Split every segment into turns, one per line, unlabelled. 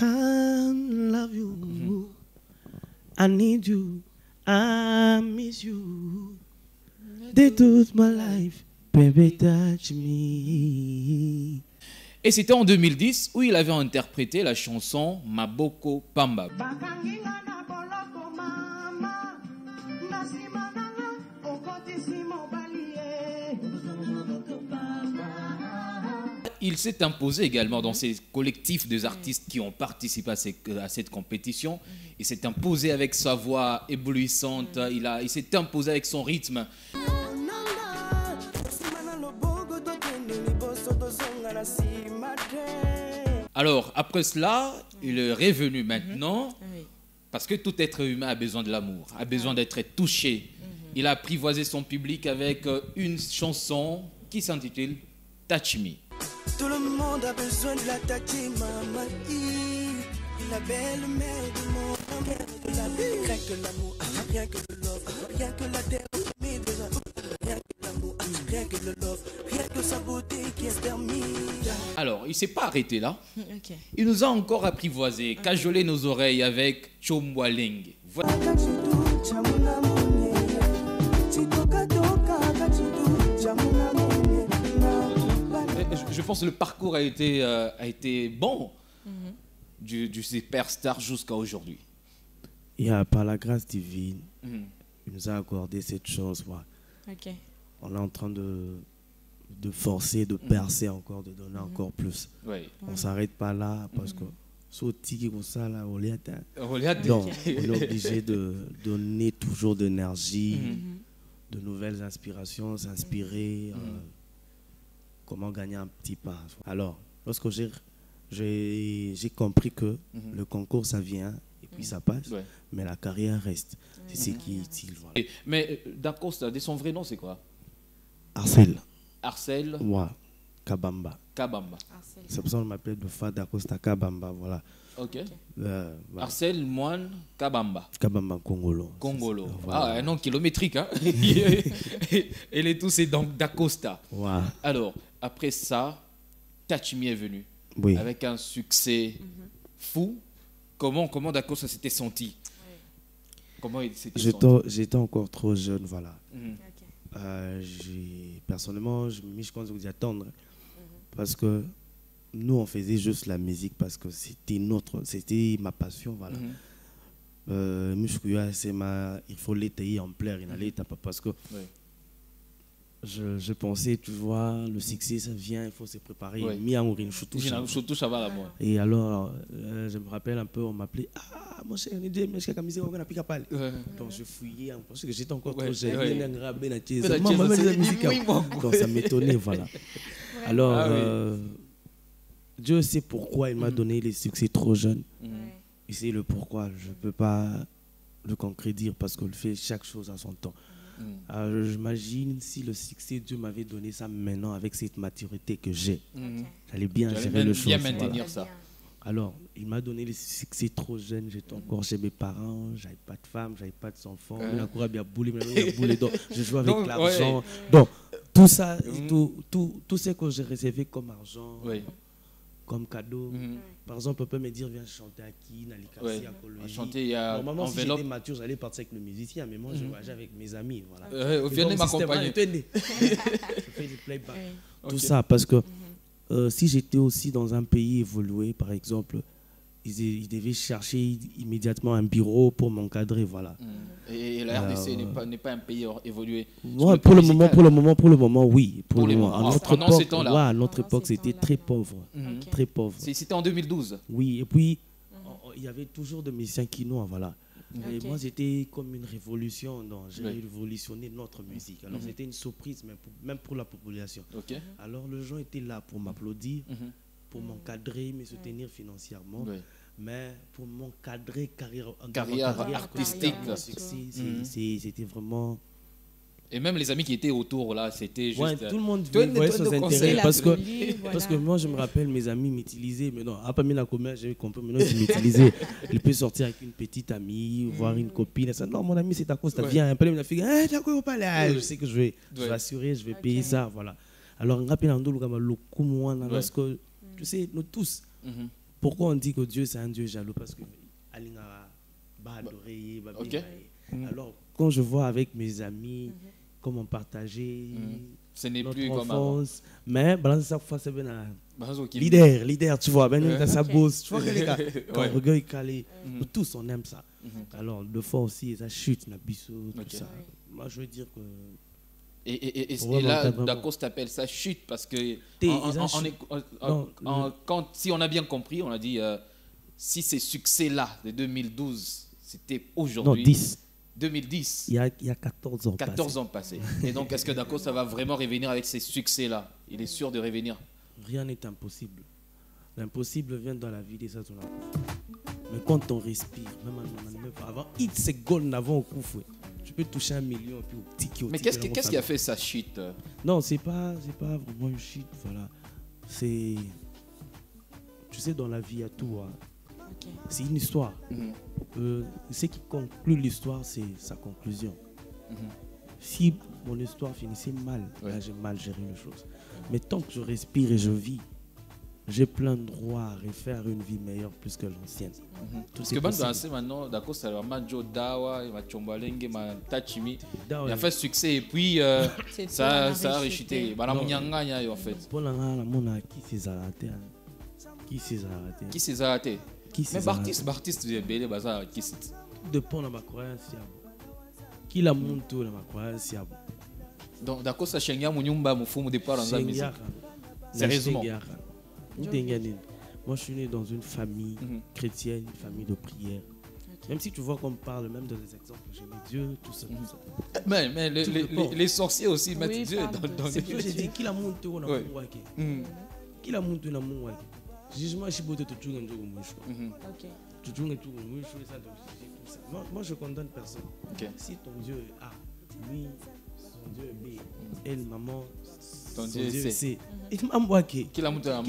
I love you. I need you. I miss you. They took my life. Baby, touch me.
Et c'était en 2010 où il avait interprété la chanson Maboko Pamba. Il s'est imposé également dans ces collectifs des artistes qui ont participé à cette compétition. Il s'est imposé avec sa voix éblouissante, il s'est imposé avec son rythme. Alors, après cela, il est revenu maintenant, parce que tout être humain a besoin de l'amour, a besoin d'être touché. Il a apprivoisé son public avec une chanson qui s'intitule Touch Me.
Tout le monde a besoin de la tati, maman. La belle mère du monde, mère de la vie. Rien que l'amour, rien que le love, rien que la terre, mais besoin. Rien que l'amour, rien que le love, rien que sa beauté qui extermine.
Alors, il ne s'est pas arrêté là. Il nous a encore apprivoisé, cajolé nos oreilles avec Chomwaling. Voilà. Je pense que le parcours a été bon du superstar jusqu'à aujourd'hui.
Et par la grâce divine, il nous a accordé cette chance. Voilà. On est en train de forcer, de percer encore, de donner encore plus. On ne s'arrête pas là parce que donc, on est obligé de donner toujours de l'énergie, de nouvelles inspirations, s'inspirer. Comment gagner un petit pas. Alors, lorsque j'ai compris que le concours, ça vient et puis ça passe, mais la carrière reste. C'est ce qui est utile. Voilà.
Mais Dacosta, son vrai nom, c'est quoi?
Arcel.
Arcel.
Ouais. Kabamba.
Kabamba.
C'est pour ça qu'on m'appelle de Fa Dacosta Kabamba. Voilà.
Ok.
Voilà.
Arcel Moine Kabamba.
Kabamba Congolo.
Congolo.
Voilà.
Ah, un nom kilométrique. Hein? Et les tous, c'est donc Dacosta.
Ouais.
Alors, après ça, Touch Me est venu.
Oui.
Avec un succès fou. Comment Dacosta s'était senti? Comment il s'était senti?
J'étais encore trop jeune, voilà. Personnellement, je me suis dit attendre. Parce que nous, on faisait juste la musique parce que c'était ma passion, voilà. Il faut l'étayer en plaire, parce que je pensais, tu vois, le succès, ça vient, il faut se préparer. Et alors, je me rappelle un peu, on m'appelait, ah, mon cher, donc je fouillais, parce que j'étais encore trop jeune. Donc ça m'étonnait, voilà. Alors, Dieu sait pourquoi il m'a donné les succès trop jeunes. Et c'est le pourquoi, je ne peux pas le concrétiser parce qu'il fait chaque chose à son temps. Alors, j'imagine si le succès, Dieu m'avait donné ça maintenant avec cette maturité que j'ai. J'allais bien gérer le chose.
Bien maintenir ça.
Alors, il m'a donné les succès trop jeunes. J'étais encore chez mes parents. J'avais pas de femme, j'avais pas d'enfants. Je jouais avec l'argent. Donc, tout ça, tout ce que j'ai réservé comme argent, comme cadeau. Par exemple, on peut me dire, viens chanter à qui, Nalikasi, à Colombie.
Chanter à
normalement, si j'étais mature, j'allais partir avec le musicien, mais moi, je voyageais avec mes amis.
Voilà. Viens m'accompagner.
Je fais du playback. Tout ça, parce que si j'étais aussi dans un pays évolué, par exemple, ils devaient chercher immédiatement un bureau pour m'encadrer, voilà.
Et la RDC n'est pas un pays évolué.
Ouais, pour le moment, oui. Pour le moment. À notre époque, c'était très pauvre. Très pauvre.
C'était en 2012.
Oui, et puis, il y avait toujours des musiciens quinois, voilà. Et moi, c'était comme une révolution. J'ai révolutionné notre musique. Alors, c'était une surprise, même pour la population. Alors, les gens étaient là pour m'applaudir, pour m'encadrer, me soutenir financièrement. Mais pour m'encadrer carrière
artistique,
c'était vraiment...
Et même les amis qui étaient autour, là, c'était juste...
Ouais, tout le monde voyait son intérêt. Parce que moi, je me rappelle, mes amis m'utilisaient. Mais non, après la commerce, j'ai compris. Maintenant, ils m'utilisaient. Il peut sortir avec une petite amie, voir une copine. Ça, non, mon ami, c'est ta cause, ça vient. Un peu, la fille, je sais que je vais assurer, je vais payer ça. Voilà. Alors, tu sais, nous tous, Pourquoi on dit que Dieu, c'est un Dieu jaloux? Parce que okay. Alors, quand je vois avec mes amis, comment partager
ce n'est plus
enfance,
comme avant.
Mais ça fois c'est bien leader, tu vois, ben ça bosse, tu vois que les gars, quand on regarde calé, tous on aime ça. Alors, deux fois aussi, ça chute, na biseau, tout ça. Moi, je veux dire que.
Et là, Dacosta appelle ça chute parce que si on a bien compris, on a dit si ces succès-là de 2012, c'était aujourd'hui.
Non, 10.
2010.
Il y a 14 ans
14 ans passés. Et donc, est-ce que Dacosta va vraiment revenir avec ces succès-là? Il est sûr de revenir?
Rien n'est impossible. L'impossible vient dans la vie des autres. Mais quand on respire, même avant, une seconde avant au coup fouet, tu peux toucher 1 million puis au petit.
Mais qu'est-ce qui a fait sa chute?
Non, c'est pas vraiment une chute, voilà. C'est, tu sais, dans la vie il y a tout. Hein. Okay. C'est une histoire. Ce qui conclut l'histoire, c'est sa conclusion. Si mon histoire finissait mal, là j'ai mal géré les choses. Mais tant que je respire et je vis, j'ai plein de droits à refaire une vie meilleure plus que l'ancienne.
Parce que maintenant, d'accord, ça va Manjo Dawa, il va Chombalenge, il va Tachimi. Il a fait succès et puis ça a rechuté. En fait.
Pour la qui s'est arrêté?
Qui s'est arrêté? Mais Bartiste, tu es belé, qui s'est.
Tout dépend de ma croyance. Qui la monte dans ma croyance?
Donc, d'accord, ça change mon nyumba, mon fou, mon départ dans la musique. Sérieusement. Moi, je suis né dans une famille chrétienne, une famille de prière. Okay. Même si tu vois qu'on parle, même dans les exemples, j'aime Dieu, tout ça. Mais les sorciers aussi mettent Dieu dans les.
C'est que j'ai dit, qui la monte dans mon wake? Qui la monte dans mon wake? Jugement, je suis beau de te tuer un jour au mouche. Tu tues un jour au mouche, ça. Moi, je condamne personne. Si ton Dieu est A, lui, son Dieu est B, elle, maman,
ton Dieu est C.
Il m'a envoyé.
Qui la monte dans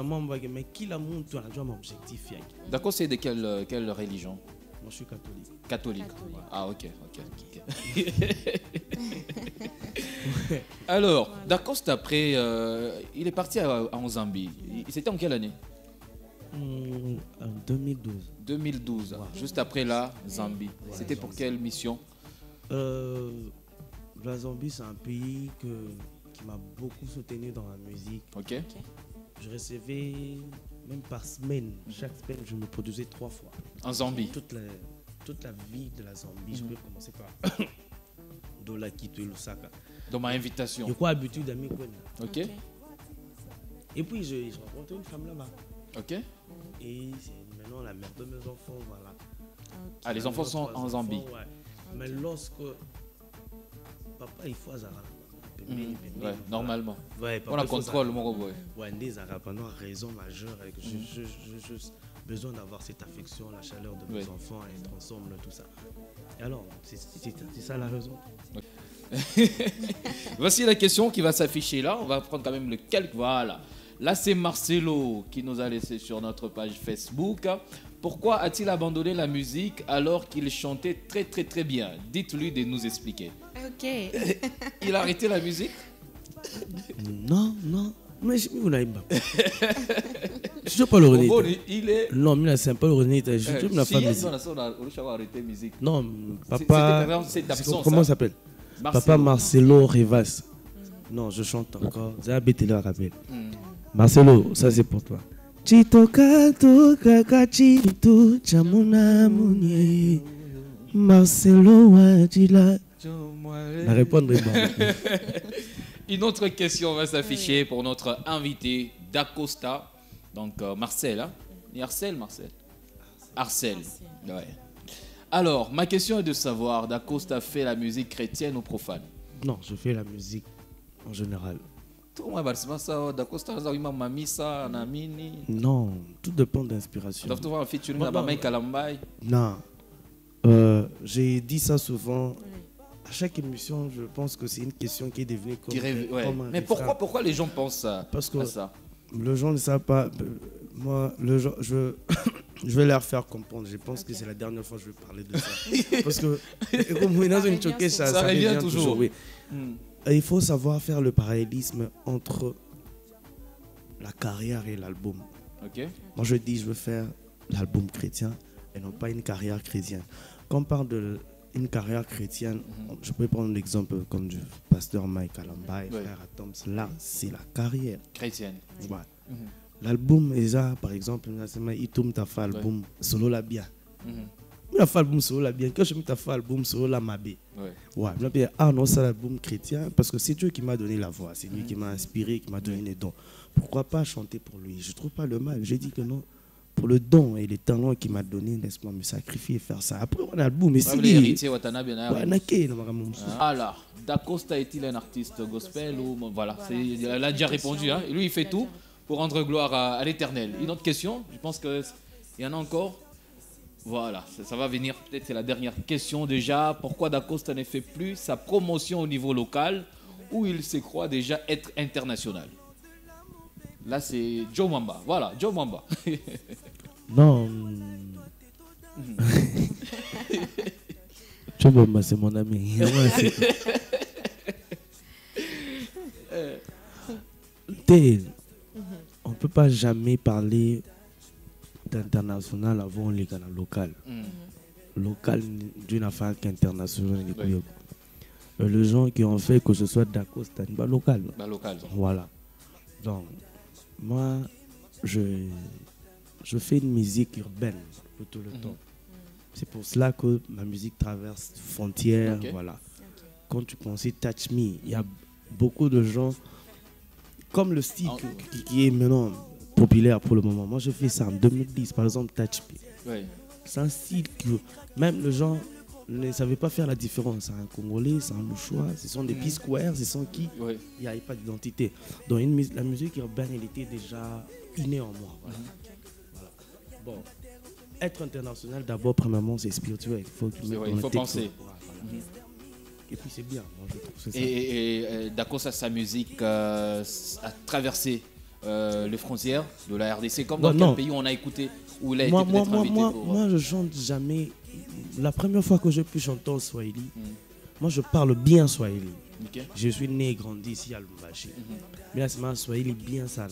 mon
wake? Mais qui la monte dans mon objectif?
D'accord, c'est de quelle religion?
Moi, je suis catholique.
Catholique. Ah, ok. Alors, Dacosta, après, il est parti en Zambie. C'était en quelle année?
En 2012.
2012, juste après là, Zambie. C'était pour quelle mission?
La Zambie, c'est un pays qui m'a beaucoup soutenu dans la musique.
Ok.
Je recevais, même par semaine, chaque semaine, je me produisais 3 fois.
En Zambie?
Toute la vie de la Zambie, je peux commencer par Dola Kito et Lusaka.
Dans ma invitation.
J'ai quoi habitude d'amis Konya.
Ok.
Et puis, je rencontre une femme là-bas.
Ok.
Et c'est maintenant la mère de mes enfants, voilà.
Okay. Ah, les enfants sont en Zambie.
Ouais. Mais lorsque papa, il faut Azara.
Ouais, normalement.
Ouais,
on a contrôle, mon robot.
Ouais, des Arabes, pendant raison majeure. J'ai juste besoin d'avoir cette affection, la chaleur de mes enfants, être ensemble, tout ça. Et alors, c'est ça la raison.
Okay. Voici la question qui va s'afficher là. On va prendre quand même le calque. Voilà. Là, c'est Marcelo qui nous a laissé sur notre page Facebook. Pourquoi a-t-il abandonné la musique alors qu'il chantait très très très bien? Dites-lui de nous expliquer.
Ok.
Il a arrêté la musique?
Non. Mais je ne suis pas le René.
Il est.
Non, mais c'est pas le René. Je suis la famille. Non, papa. Comment ça s'appelle? Papa Marcelo Rivas. Non, je chante encore. Marcelo, ça c'est pour toi. Marcelo Wadila. La réponse est bonne.
Une autre question va s'afficher pour notre invité Dacosta. Donc Marcel, hein? Marcel. Ouais. Alors, ma question est de savoir, Dacosta fait la musique chrétienne ou profane?
Non, je fais la musique en général. Non, tout dépend d'inspiration. Non, j'ai dit ça souvent. À chaque émission, je pense que c'est une question qui est devenue comme un
mais pourquoi les gens pensent ça?
Parce que
ça.
Les gens ne savent pas. Moi, je vais leur faire comprendre. Je pense que c'est la dernière fois que je vais parler de ça. Parce que ça revient toujours. Oui. Il faut savoir faire le parallélisme entre la carrière et l'album.
Okay.
Moi, je dis, je veux faire l'album chrétien et non pas une carrière chrétienne. Quand on parle d'une carrière chrétienne, je peux prendre l'exemple comme du pasteur Mike Alamba et frère Atoms. Là, c'est la carrière
chrétienne.
Ouais. L'album, déjà, par exemple, il tourne ta fait album solo la bien. Il a fait l'album solo la bien. Quand je me fait l'album solo la mabé. Ouais. Ah non, c'est l'album chrétien parce que c'est Dieu qui m'a donné la voix. C'est lui qui m'a inspiré, qui m'a donné les dons. Pourquoi pas chanter pour lui? Je trouve pas le mal. J'ai dit que non. Pour le don et les talents qu'il m'a donné, laisse-moi me sacrifier et faire ça. Après, on a l'album. Mais si.
Alors, Dacosta est-il un artiste gospel ou voilà, elle a déjà répondu. Hein. Et lui, il fait tout pour rendre gloire à l'Éternel. Une autre question? Je pense qu'il y en a encore. Voilà, ça va venir. Peut-être c'est la dernière question déjà. Pourquoi Dacosta ne fait plus sa promotion au niveau local où il se croit déjà être international? Là, c'est Joe Mwamba. Voilà, Joe Mwamba.
Non. Joe Mwamba, c'est mon ami. On ne peut pas jamais parler d'international avant les canaux local. Local d'une affaire qu'international. Les gens qui ont fait que ce soit Dacosta, c'est pas local. Voilà. Donc, moi, je fais une musique urbaine tout le temps. C'est pour cela que ma musique traverse frontières. Voilà. Quand tu penses Touch Me, il y a beaucoup de gens, comme le style qui est maintenant populaire pour le moment. Moi, je fais ça en 2010, par exemple, Touch Me. C'est un style que même les gens ne savaient pas faire la différence. Un Congolais, c'est un Louchois, ce sont des P-Squares, ce sont qui il n'y avait pas d'identité. Donc la musique urbaine, elle était déjà innée en moi. Voilà. Bon, être international, d'abord, premièrement, c'est spirituel.
Il faut penser.
Voilà. Et puis c'est bien, moi, je trouve que c'est ça.
Et Dacosta, sa musique a traversé les frontières de la RDC, comme dans quel pays on a écouté où il a été peut-être invité
moi, je chante jamais. La première fois que j'ai pu chanter en Swahili, moi je parle bien Swahili. Je suis né et grandi ici à Lubumbashi. Mais là c'est un Swahili bien sale.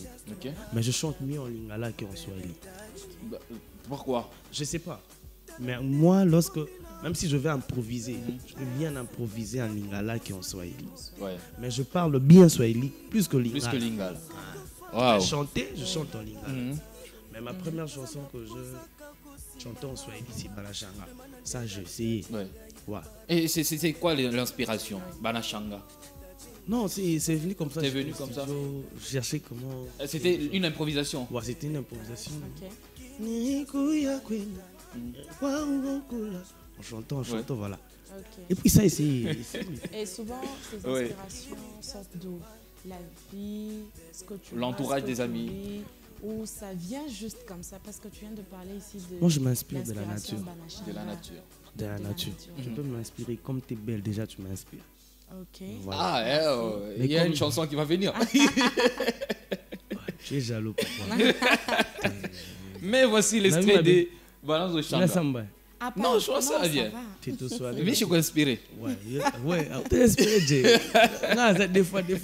Mais je chante mieux en Lingala qu'en Swahili.
Pourquoi?
Je sais pas. Mais moi, même si je vais improviser, je vais bien improviser en Lingala qu'en Swahili. Mais je parle bien Swahili plus que Lingala.
Wow.
Je chante en Lingala. Mais ma première chanson que je chantais en Swahili, c'est Banashanga. Ça, j'ai essayé.
Et c'est quoi l'inspiration, Banashanga?
Non, c'est venu comme ça.
C'est venu comme ça.
Je cherchais comment.
C'était une improvisation.
Ouais, c'était une improvisation. En chantant, voilà. Et puis ça, c'est.
Et souvent, ces inspirations sortent d'où? La vie, ce que tu
l'entourage des amis.
Ou ça vient juste comme ça? Parce que tu viens de parler ici de.
Moi, je m'inspire de la nature.
De la nature.
Je peux m'inspirer. Comme tu es belle, déjà, tu m'inspires.
Ok.
Voilà. Il y a une chanson qui va venir.
Tu es jaloux pour moi.
Mais voici l'extrait des Balance de Changa. Non, je crois que ça vient. Mais je suis inspiré.
Ouais, tu es inspiré, Jay. Non, des fois, tu es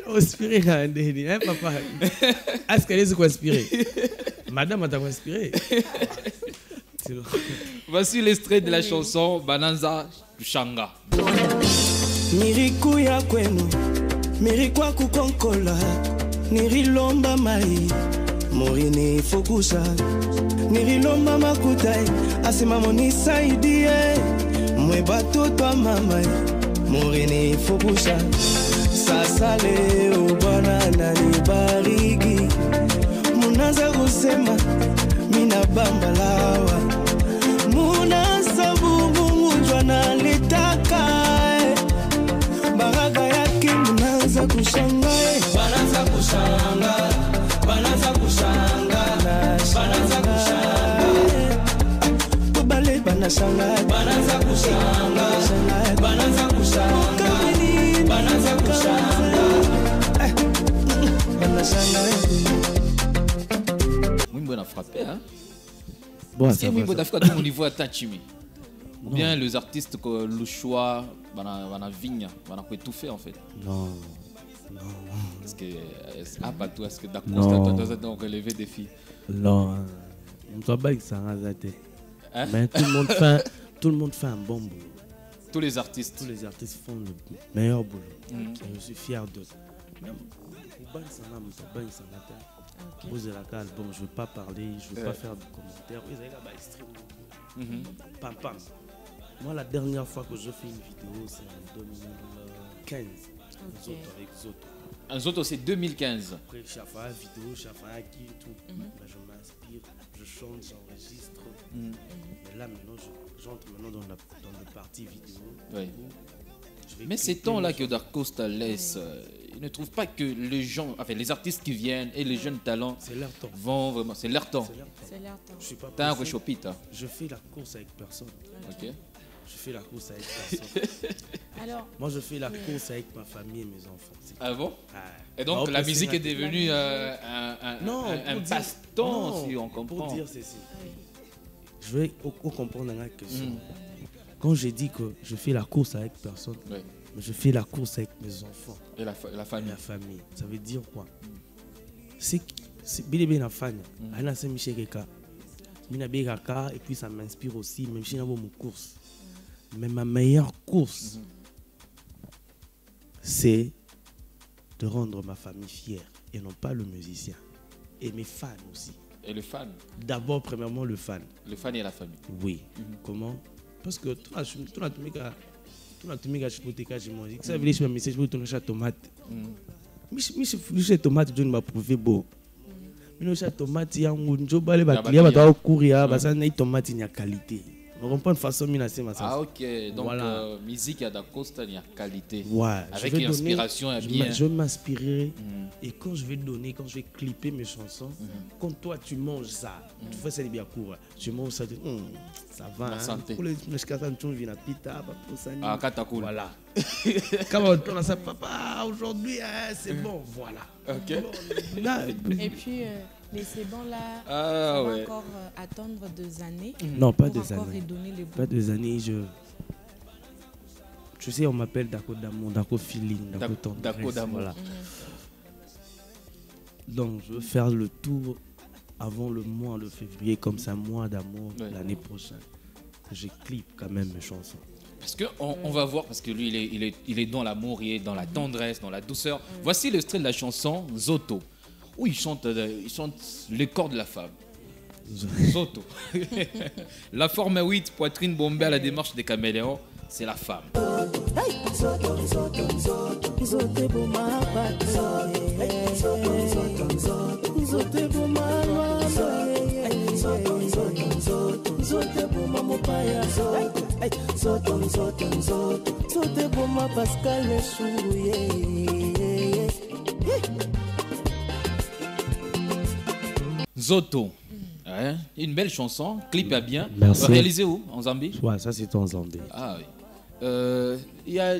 inspiré quand même, papa. Est-ce qu'elle est inspirée? Madame, tu as inspiré.
Voici l'extrait de la chanson Bananza Changa.
Miriku ya kwenu, mirikwa kukonkola, nirilomba mai, morini fokusa, nirilomba makutai, asima moni saidie, mweba toto mama, morini fokusa, sasale ubana na nibariki, munaza kusema, mina bambalawa, munasabu mungujwa na litaka. Baraga yake mnaanza kushanga, banaanza kushanga, banaanza kushanga, banaanza kushanga, kubale banashanga, banaanza kushanga, banaanza kushanga, banaanza kushanga, banashanga.
Mwimbo na frappé, hein?
Bon,
c'est Mwimbo d'Afrique tout au niveau à Tachimi. Ou bien les artistes que le choix, la vigne, tout fait en fait.
Non, Non.
Est-ce que, pas toi, est-ce que d'accord, tu dois relever des filles?
Non, on ne doit pas que ça reste. Mais tout le monde fait un bon boulot.
Tous les artistes
font le meilleur boulot. Je suis fier d'eux. Même pour je ne veux pas parler, je ne veux pas faire de commentaires. Moi, la dernière fois que je fais une vidéo, c'est en 2015. Avec Zoto.
Un Zoto, c'est 2015.
Après, chaque fois, vidéo, chaque fois, qui tout. Je m'inspire, je chante, j'enregistre. Mais là, maintenant, j'entre dans la partie vidéo.
Oui. Mais ces temps-là que Dark Costa laisse, ils ne trouvent pas que les gens, enfin les artistes qui viennent et les jeunes talents vont vraiment, c'est leur temps.
C'est leur temps.
T'as un rechopita. Je fais la course avec personne.
Ok.
Je fais la course avec personne. Alors, moi, je fais la course avec ma famille et mes enfants.
Ah bon? Et donc, la musique est devenue un passe-temps, si on comprend.
Pour dire ceci, je vais comprendre la question. Quand j'ai dit que je fais la course avec personne, mais je fais la course avec mes enfants.
Et la famille.
La famille. Ça veut dire quoi? C'est bien la famille. Et puis ça m'inspire aussi, même si j'ai mon course. Mais ma meilleure course, c'est de rendre ma famille fière et non pas le musicien. Et mes fans aussi.
Et le fan?
D'abord, premièrement, le fan.
Le fan et la famille.
Oui. Comment? Parce que tout le monde ça veut dire que je vais tourner tomate. Je tomate, je ne vais pas prouver beau. Mais je tomate, il y a un job, il y a un courir, il y a tomate, il y a qualité. On comprend une façon de
ah ok, donc voilà. Musique à Dark Costa, il y a qualité.
Ouais.
Avec l'inspiration, bien.
Je vais m'inspirer et quand je vais donner, quand je vais clipper mes chansons, quand toi tu manges ça, tu fais ça bien court, tu manges ça, ça va.
La santé.
Pour les tu viens à pita, pour ça.
Ah, Katakoul.
Voilà. Quand on tourne ça, papa, aujourd'hui, c'est bon, voilà.
Ok.
Et puis. Mais c'est bon là, on va encore attendre 2 années.
Non, pas 2 années.
Redonner les
pas 2 années, tu sais, on m'appelle Dako d'amour, Dako feeling, Dako tendresse.
Dako d'amour.
Voilà. Donc, je veux faire le tour avant le mois de février, comme ça, mois d'amour l'année prochaine. Je clip quand même mes chansons.
Parce qu'on va voir, parce que lui, il est dans l'amour, il est dans la tendresse, dans la douceur. Voici l'extrait de la chanson Zoto. Où il chante le corps de la femme. Zoto. La forme 8, poitrine bombée à la démarche des caméléons, c'est la femme. Zoto, une belle chanson, clip à bien.
Merci.
Réalisé où? En Zambie?
Ouais, ça c'est en Zambie.
Ah oui. Il y a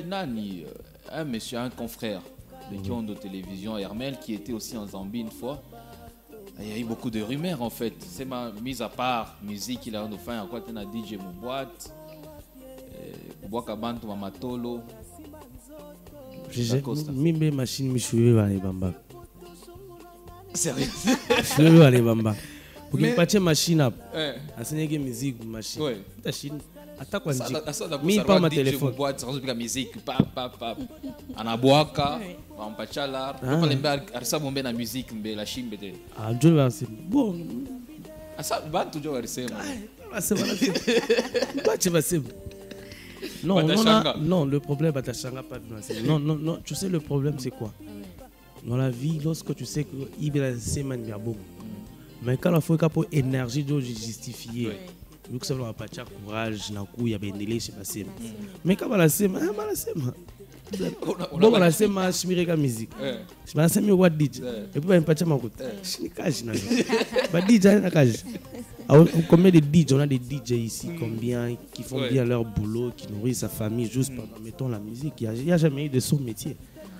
un monsieur, un confrère de Kiondo Télévision, Hermel, qui était aussi en Zambie une fois. Il y a eu beaucoup de rumeurs en fait. C'est ma mise à part musique, il a fait un quoi, tu as DJ Mouboite, Boakabanto Mamatolo.
J'ai mis machine, Michoué, Bamba.
Sérieux?
Je vais aller Bamba. Pour qu'il passe machine à enseigner musique machine. Oui. Machine. Attaque
ça. Mi pas ma téléphone. Boîte sans la musique. Pa. Anaboaka. On pachalar. On parle bien. Arsa bombe na musique mbe la chimbe de.
Ah je vais c'est bon.
Asa ban toujours arsa.
C'est voilà. Pas tu vas c'est. Non, le problème Batachanga pas bien. Non, tu sais le problème c'est quoi? Dans la vie, lorsque tu sais qu'il va la semaine bien bon, mais quand il faut pour énergie de justifier, donc ça va pas de courage, il y a bien délai, c'est passé. Mais quand la semaine, bon la semaine, je me regarde musique, je me sens mieux what DJ, et puis pas de ma côté, je ne cache pas, DJ na cache. Combien de DJ, on a des DJ ici, combien qui font bien leur boulot, qui nourrissent sa famille juste en mettant la musique. Il n'y a jamais eu de son métier.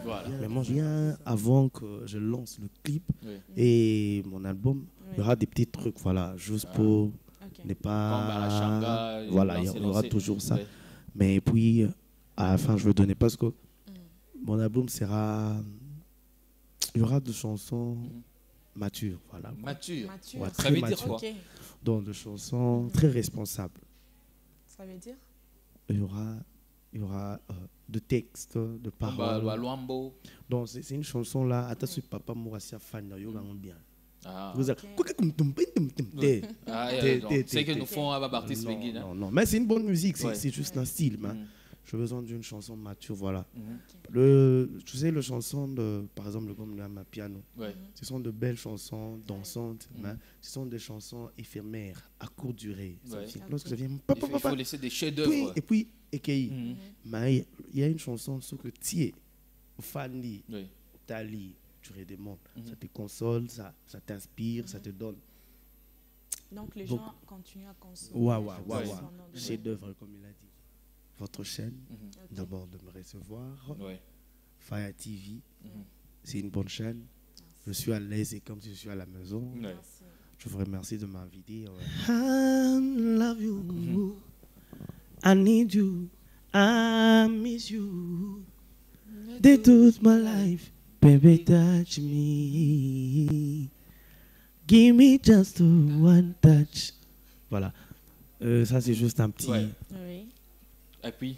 Voilà. Mais moi, bien avant que je lance le clip et mon album, il y aura des petits trucs, voilà, juste pour ne pas. Voilà, il y aura toujours ça. Mais puis, à la fin, je veux donner parce que mon album sera Il y aura des chansons matures, voilà.
Mature.
Ouais,
ça veut dire quoi?
Donc, des chansons très responsables.
Ça veut dire?
Il y aura de textes, de paroles. Donc, c'est une chanson là. Attends, ce papa Mourassia fan, il y a bien.
C'est que nous font à Bartis Begin.
Non, mais c'est une bonne musique, c'est juste un style. J'ai besoin d'une chanson mature, voilà. Tu sais, les chansons, par exemple, comme le piano, ce sont de belles chansons dansantes, mais ce sont des chansons éphémères, à courte durée. Lorsque ça vient,
il faut laisser des chefs-d'œuvre.
Et puis, mais il y a une chanson sur que tu es, Fanny, Tali, durée des mondes. Ça te console, ça t'inspire, ça te donne.
Donc les gens continuent à consommer.
Ouais. Chef-d'œuvre, comme il a dit. Votre chaîne, d'abord de me recevoir. Fire TV, c'est une bonne chaîne. Je suis à l'aise et comme si je suis à la maison. Je vous remercie de m'inviter. I love you. I need you. I miss you. De toute my life, baby, touch me. Give me just one touch. Voilà. Ça, c'est juste un petit...
Et puis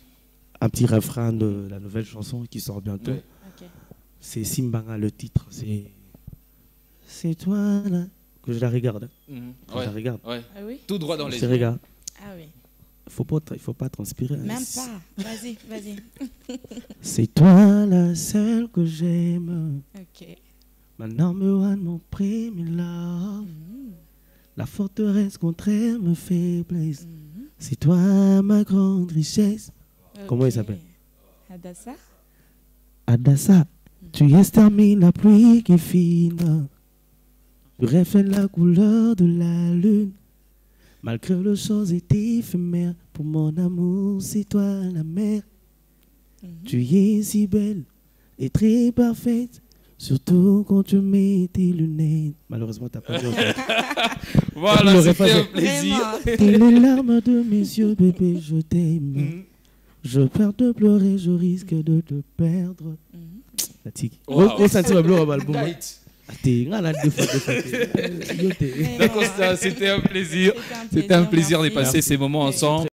un petit refrain de la nouvelle chanson qui sort bientôt. C'est Simbanga le titre. C'est toi là que je la regarde. Je la regarde.
Ah oui?
Tout droit dans les yeux.
Regarde.
Ah oui.
Il faut pas transpirer.
Même pas. Vas-y.
C'est toi la seule que j'aime.
Ok.
Ma number one, mon premier love. La forteresse contre elle me faiblesse. C'est toi ma grande richesse. Comment il s'appelle? Adassa. Tu extermines la pluie qui fine. Tu reflètes la couleur de la lune. Malgré les choses étaient éphémères, pour mon amour, c'est toi la mère. Tu es si belle et très parfaite, surtout quand tu mets tes lunettes. Malheureusement, tu n'as pas dit.
Voilà, c'était un plaisir.
Et les larmes de mes yeux, bébé, je t'aime. Je perds de pleurer, je risque de te perdre.
D'accord, c'était un plaisir. C'était un plaisir de passer ces moments ensemble.